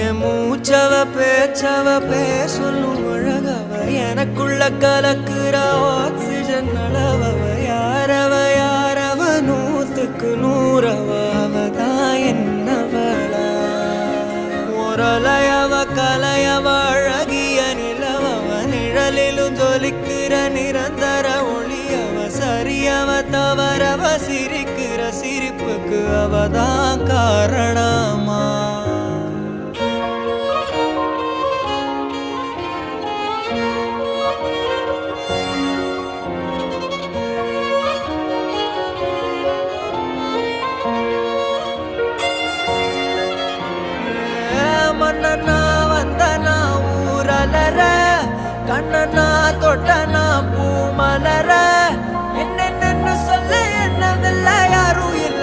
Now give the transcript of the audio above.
என் மூச்சவ பேச்சவ பேசொல்லும் அழகவ எனக்குள்ள கலக்குற ஆக்சிஜன் அளவவ யாரவ யாரவ 100க்கு 100 அவதான் என்னவளா ஒரலையவ கலையவ அழகிய நிலவவ நிழலிலும் ஜொலிக்கிற நிரந்தர ஒளியவ சரியவ தவறவ சிரிக்கிற சிரிப்புக்கு அவதான் காரணமா மன்னனா வந்தனா ஊரலர கண்ணனா தொட்டனா பூமலர என்னென்னு சொல்ல என்னதில்ல யாரும் இல்ல